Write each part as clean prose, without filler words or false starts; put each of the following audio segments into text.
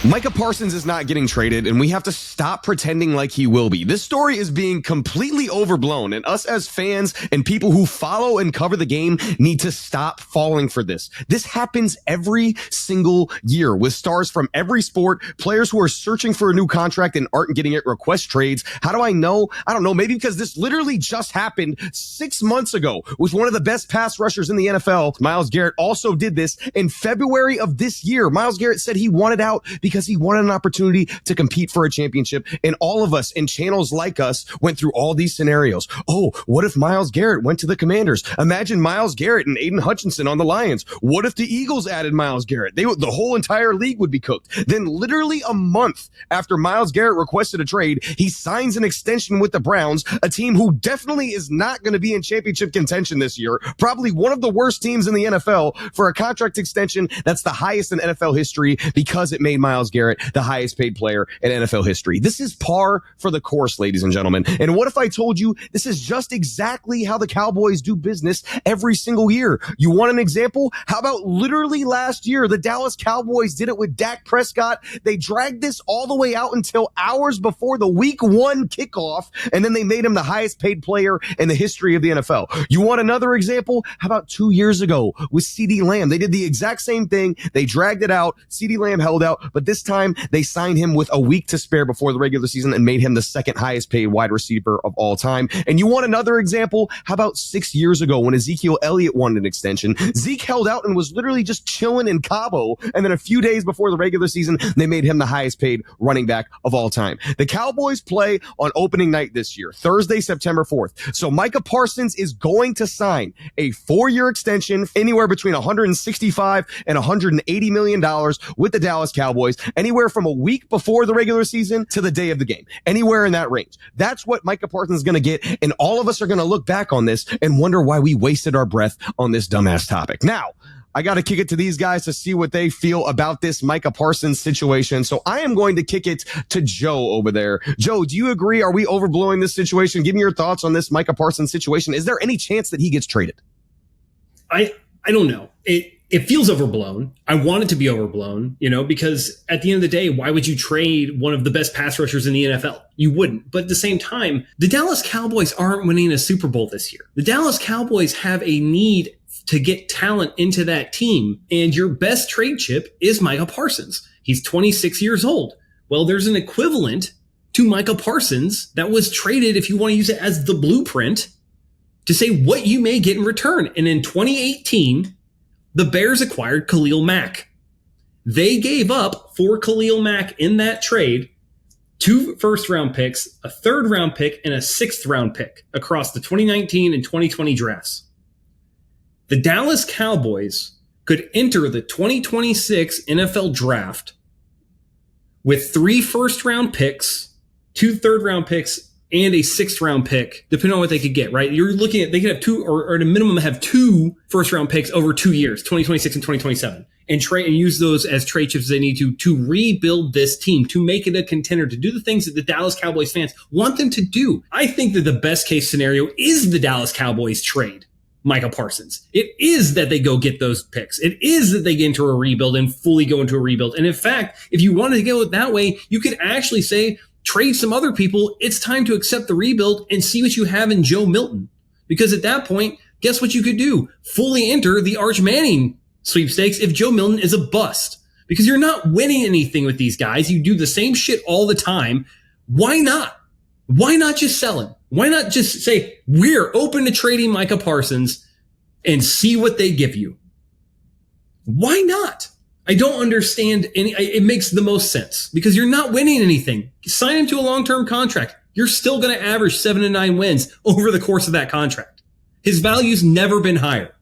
Micah Parsons is not getting traded, and we have to stop pretending like he will be. This story is being completely overblown, and us as fans and people who follow and cover the game need to stop falling for this. This happens every single year with stars from every sport, players who are searching for a new contract and aren't getting it, request trades. How do I know? I don't know. Maybe because this literally just happened 6 months ago with one of the best pass rushers in the NFL. Myles Garrett also did this in February of this year. Myles Garrett said he wanted out because he wanted an opportunity to compete for a championship. And all of us and channels like us went through all these scenarios. Oh, what if Myles Garrett went to the Commanders? Imagine Myles Garrett and Aiden Hutchinson on the Lions. What if the Eagles added Myles Garrett? The whole entire league would be cooked. Then literally a month after Myles Garrett requested a trade, he signs an extension with the Browns, a team who definitely is not going to be in championship contention this year. Probably one of the worst teams in the NFL for a contract extension that's the highest in NFL history because it made Myles Garrett the highest paid player in NFL history. This is par for the course, ladies and gentlemen. And what if I told you this is just exactly how the Cowboys do business every single year? You want an example? How about literally last year, the Dallas Cowboys did it with Dak Prescott. They dragged this all the way out until hours before the week 1 kickoff, and then they made him the highest paid player in the history of the NFL. You want another example? How about 2 years ago with CeeDee Lamb? They did the exact same thing. They dragged it out. CeeDee Lamb held out, but this time they signed him with a week to spare before the regular season and made him the second highest paid wide receiver of all time. And you want another example? How about 6 years ago when Ezekiel Elliott wanted an extension? Zeke held out and was literally just chilling in Cabo. And then a few days before the regular season, they made him the highest paid running back of all time. The Cowboys play on opening night this year, Thursday, September 4th. So Micah Parsons is going to sign a 4-year extension anywhere between $165 and $180 million with the Dallas Cowboys, anywhere from a week before the regular season to the day of the game, anywhere in that range. That's what Micah Parsons is going to get. And all of us are going to look back on this and wonder why we wasted our breath on this dumbass topic. Now, I got to kick it to these guys to see what they feel about this Micah Parsons situation. So I am going to kick it to Joe over there. Joe, do you agree? Are we overblowing this situation? Give me your thoughts on this Micah Parsons situation. Is there any chance that he gets traded? I don't know. It feels overblown. I want it to be overblown, because at the end of the day, why would you trade one of the best pass rushers in the NFL? You wouldn't. But at the same time, the Dallas Cowboys aren't winning a Super Bowl this year. The Dallas Cowboys have a need to get talent into that team, and your best trade chip is Micah Parsons. He's 26 years old. Well, there's an equivalent to Micah Parsons that was traded, if you want to use it as the blueprint, to say what you may get in return. And in 2018, the Bears acquired Khalil Mack. They gave up for Khalil Mack in that trade 2 first-round picks, a third-round pick, and a sixth-round pick across the 2019 and 2020 drafts. The Dallas Cowboys could enter the 2026 NFL draft with 3 first-round picks, 2 third-round picks, and a sixth-round pick, depending on what they could get, right? You're looking at, they could have 2, or at a minimum have 2 first-round picks over 2 years, 2026 and 2027, and use those as trade chips they need to rebuild this team, to make it a contender, to do the things that the Dallas Cowboys fans want them to do. I think that the best-case scenario is the Dallas Cowboys trade Micah Parsons. It is that they go get those picks. It is that they get into a rebuild and fully go into a rebuild. And in fact, if you wanted to go that way, you could actually say, trade some other people. It's time to accept the rebuild and see what you have in Joe Milton. Because at that point, guess what you could do? Fully enter the Arch Manning sweepstakes if Joe Milton is a bust. Because you're not winning anything with these guys. You do the same shit all the time. Why not? Why not just sell him? Why not just say, we're open to trading Micah Parsons and see what they give you? Why not? I don't understand it makes the most sense because you're not winning anything. Sign him to a long-term contract. You're still going to average 7 to 9 wins over the course of that contract. His value's never been higher.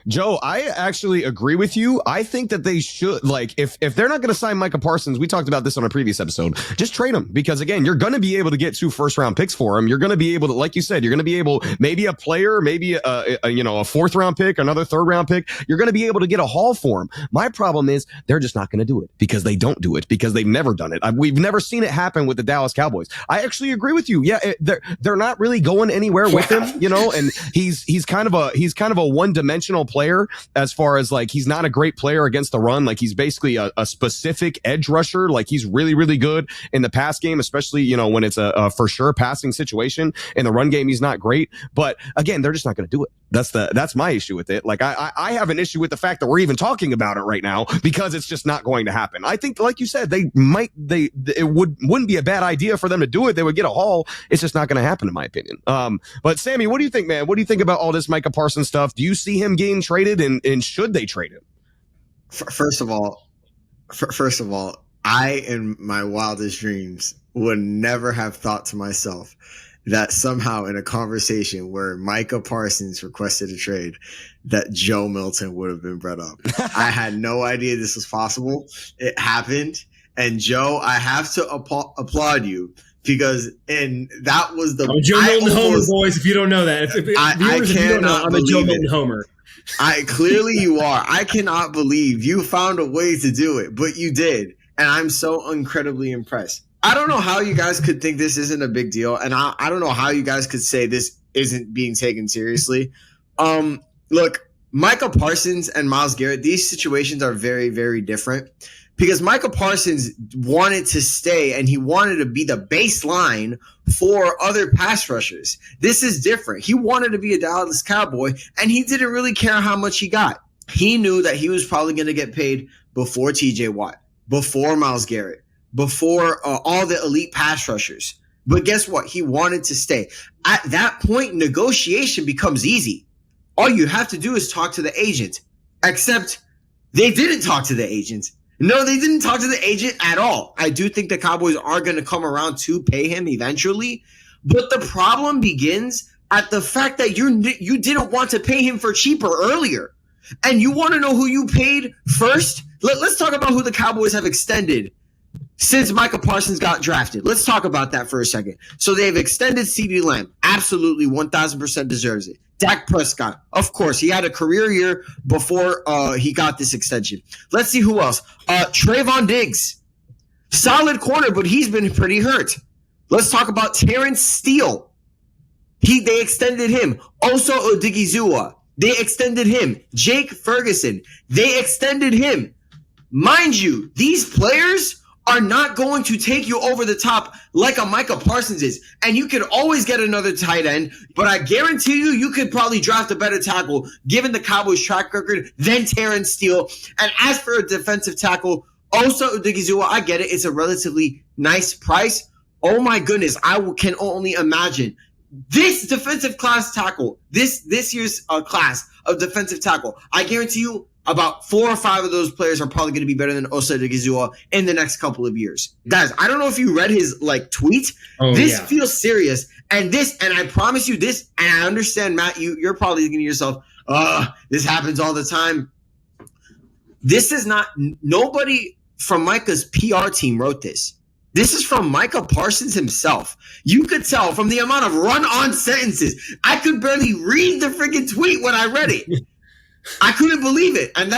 Joe, I actually agree with you. I think that they should, if they're not going to sign Micah Parsons, we talked about this on a previous episode, just trade him. Because again, you're going to be able to get 2 first-round picks for him. You're going to be able to, like you said, you're going to be able, maybe a player, maybe a fourth-round pick, another third-round pick. You're going to be able to get a haul for him. My problem is they're just not going to do it because they don't do it, because they've never done it. We've never seen it happen with the Dallas Cowboys. I actually agree with you. Yeah, they're not really going anywhere with him, and he's kind of a one one-dimensional player as far as like he's not a great player against the run. Like he's basically a specific edge rusher. Like he's really, really good in the pass game, especially, you know, when it's a for sure passing situation. In the run game, he's not great. But again, they're just not going to do it. That's my issue with it. Like I have an issue with the fact that we're even talking about it right now because it's just not going to happen. I think, like you said, it wouldn't be a bad idea for them to do it. They would get a haul. It's just not going to happen, in my opinion. But Sammy, what do you think, man? What do you think about all this Micah Parsons stuff? Do you see him getting traded, and should they trade him? First of all, I, in my wildest dreams, would never have thought to myself that somehow in a conversation where Micah Parsons requested a trade, that Joe Milton would have been brought up. I had no idea this was possible. It happened. And Joe, I have to applaud you because that was the... I'm Joe Milton Homer, boys, if you don't know that. If you don't know, I'm a Joe Milton Homer. Clearly you are. I cannot believe you found a way to do it, but you did. And I'm so incredibly impressed. I don't know how you guys could think this isn't a big deal. And I don't know how you guys could say this isn't being taken seriously. Look, Micah Parsons and Myles Garrett, these situations are very, very different because Micah Parsons wanted to stay and he wanted to be the baseline for other pass rushers. This is different. He wanted to be a Dallas Cowboy and he didn't really care how much he got. He knew that he was probably going to get paid before TJ Watt, before Myles Garrett, before all the elite pass rushers. But guess what? He wanted to stay. At that point, negotiation becomes easy. All you have to do is talk to the agent. Except they didn't talk to the agent. No, they didn't talk to the agent at all. I do think the Cowboys are going to come around to pay him eventually. But the problem begins at the fact that you didn't want to pay him for cheaper earlier. And you want to know who you paid first? Let's talk about who the Cowboys have extended since Micah Parsons got drafted. Let's talk about that for a second. So they've extended CeeDee Lamb. Absolutely 1,000% deserves it. Dak Prescott. Of course, he had a career year before he got this extension. Let's see who else. Trayvon Diggs. Solid corner, but he's been pretty hurt. Let's talk about Terrence Steele. They extended him. Also Odigizua. They extended him. Jake Ferguson. They extended him. Mind you, these players are not going to take you over the top like a Micah Parsons is. And you could always get another tight end, but I guarantee you could probably draft a better tackle given the Cowboys' track record than Terrence Steele. And as for a defensive tackle, also Odigizua, I get it. It's a relatively nice price. Oh my goodness, I can only imagine this defensive class tackle, this year's class of defensive tackle. I guarantee you about 4 or 5 of those players are probably going to be better than Osa Odigizua in the next couple of years. Guys, I don't know if you read his tweet. This feels serious. And I promise you this, and I understand, Matt, you're probably thinking to yourself, this happens all the time. This is not, nobody from Micah's PR team wrote this. This is from Micah Parsons himself. You could tell from the amount of run-on sentences. I could barely read the freaking tweet when I read it. I couldn't believe it. And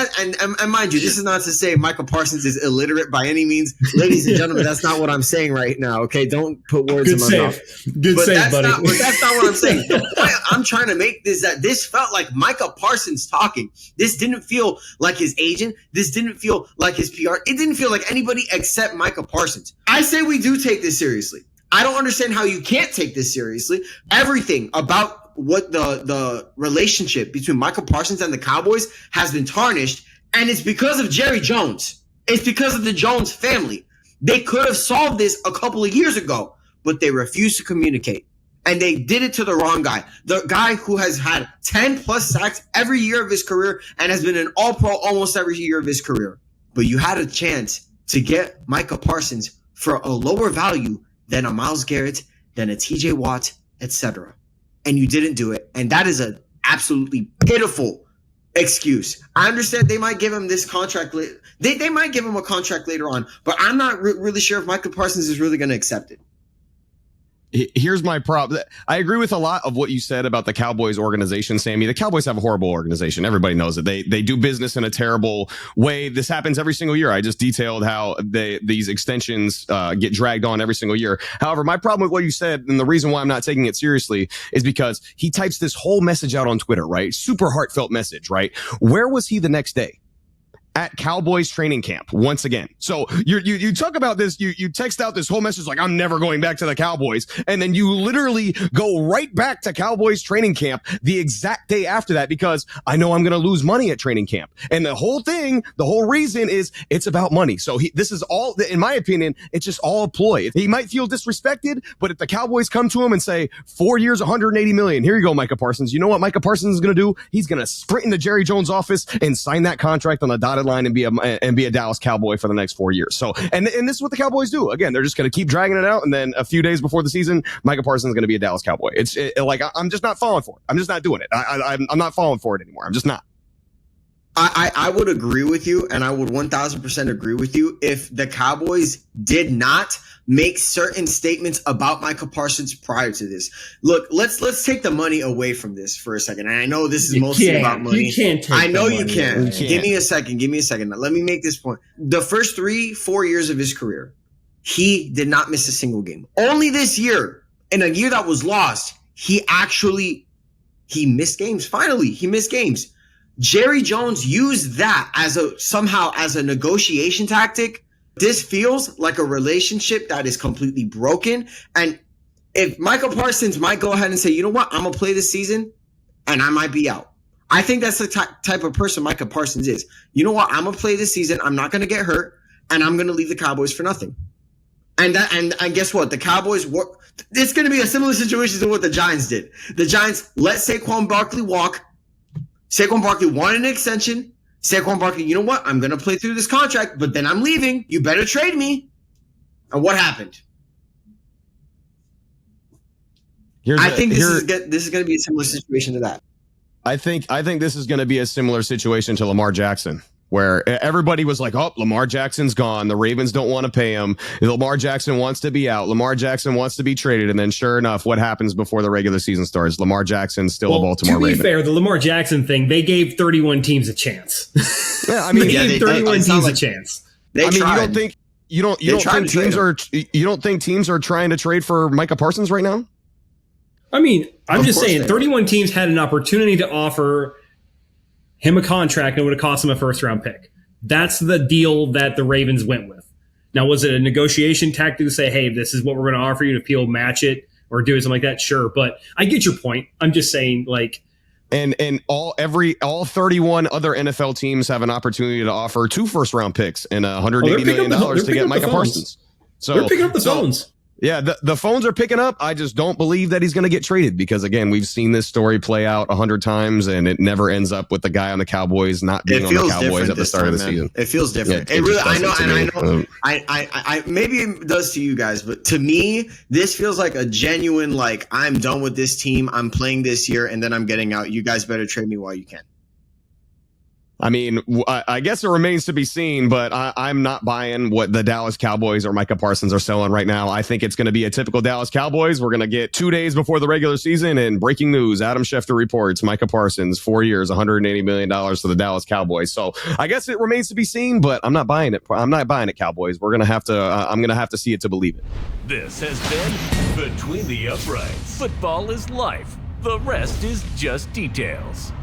mind you, this is not to say Micah Parsons is illiterate by any means. Ladies and gentlemen, that's not what I'm saying right now, okay? Don't put words in my mouth. Good save, buddy. But that's not what I'm saying. The point I'm trying to make is that this felt like Micah Parsons talking. This didn't feel like his agent. This didn't feel like his PR. It didn't feel like anybody except Micah Parsons. I say we do take this seriously. I don't understand how you can't take this seriously. Everything about what the relationship between Micah Parsons and the Cowboys has been tarnished, and it's because of Jerry Jones. It's because of the Jones family. They could have solved this a couple of years ago, but they refused to communicate. And they did it to the wrong guy. The guy who has had 10 plus sacks every year of his career and has been an all-pro almost every year of his career. But you had a chance to get Micah Parsons for a lower value than a Myles Garrett, than a TJ Watt, etc. And you didn't do it. And that is an absolutely pitiful excuse. I understand they might give him this contract. They might give him a contract later on, but I'm not really sure if Micah Parsons is really going to accept it. Here's my problem. I agree with a lot of what you said about the Cowboys organization, Sammy. The Cowboys have a horrible organization. Everybody knows it. They do business in a terrible way. This happens every single year. I just detailed how these extensions get dragged on every single year. However, my problem with what you said, and the reason why I'm not taking it seriously, is because he types this whole message out on Twitter, right? Super heartfelt message, right? Where was he the next day? At Cowboys training camp once again. So you talk about this, you text out this whole message like, I'm never going back to the Cowboys. And then you literally go right back to Cowboys training camp the exact day after that, because I know I'm going to lose money at training camp. And the whole reason is it's about money. So this is all, in my opinion, it's just all a ploy. He might feel disrespected, but if the Cowboys come to him and say 4 years, $180 million, here you go, Micah Parsons. You know what Micah Parsons is going to do? He's going to sprint into Jerry Jones' office and sign that contract on the dotted line and be a Dallas Cowboy for the next 4 years. So, and this is what the Cowboys do. Again, they're just going to keep dragging it out. And then a few days before the season, Micah Parsons is going to be a Dallas Cowboy. I'm just not falling for it. I'm just not doing it. I'm not falling for it anymore. I'm just not. I would agree with you, and I would 1000% agree with you if the Cowboys did not make certain statements about Micah Parsons prior to this. Look, let's take the money away from this for a second. And I know this is mostly about money. You can't take I know the you money can. away. Give me a second. Let me make this point. The first 3-4 years of his career, he did not miss a single game. Only this year, in a year that was lost, he missed games. Finally, he missed games. Jerry Jones used that somehow as a negotiation tactic. This feels like a relationship that is completely broken. And if Micah Parsons might go ahead and say, you know what, I'm going to play this season and I might be out. I think that's the type of person Micah Parsons is. You know what, I'm going to play this season. I'm not going to get hurt and I'm going to leave the Cowboys for nothing. And guess what? The Cowboys it's going to be a similar situation to what the Giants did. The Giants let Saquon Barkley walk. Saquon Barkley wanted an extension. Saquon Barkley, you know what? I'm going to play through this contract, but then I'm leaving. You better trade me. And what happened? I think this is going to be a similar situation to that. I think this is going to be a similar situation to Lamar Jackson, where everybody was like, oh, Lamar Jackson's gone. The Ravens don't want to pay him. Lamar Jackson wants to be out. Lamar Jackson wants to be traded. And then sure enough, what happens before the regular season starts? Lamar Jackson's still a Baltimore Raven. To be fair, the Lamar Jackson thing, they gave 31 teams a chance. Yeah, I mean, they gave 31 teams a chance. You don't think teams are trying to trade for Micah Parsons right now? I mean, I'm just saying 31 teams had an opportunity to offer him a contract and it would have cost him a first-round pick. That's the deal that the Ravens went with. Now, was it a negotiation tactic to say, hey, this is what we're going to offer you if he'll match it or do something like that? Sure, but I get your point. I'm just saying, like... And all 31 other NFL teams have an opportunity to offer 2 first-round picks and $180 million to get Micah Parsons. So they're picking up the phones. Yeah, the phones are picking up. I just don't believe that he's going to get traded because, again, we've seen this story play out 100 times, and it never ends up with the guy on the Cowboys not being on the Cowboys at the start of the season. It feels different. It really, I know. I maybe it does to you guys, but to me, this feels like a genuine, like, I'm done with this team. I'm playing this year, and then I'm getting out. You guys better trade me while you can. I mean, I guess it remains to be seen, but I'm not buying what the Dallas Cowboys or Micah Parsons are selling right now. I think it's going to be a typical Dallas Cowboys. We're going to get 2 days before the regular season, and breaking news, Adam Schefter reports Micah Parsons, 4 years, $180 million to the Dallas Cowboys. So I guess it remains to be seen, but I'm not buying it. I'm not buying it, Cowboys. We're going to have to, I'm going to have to see it to believe it. This has been Between the Uprights. Football is life. The rest is just details.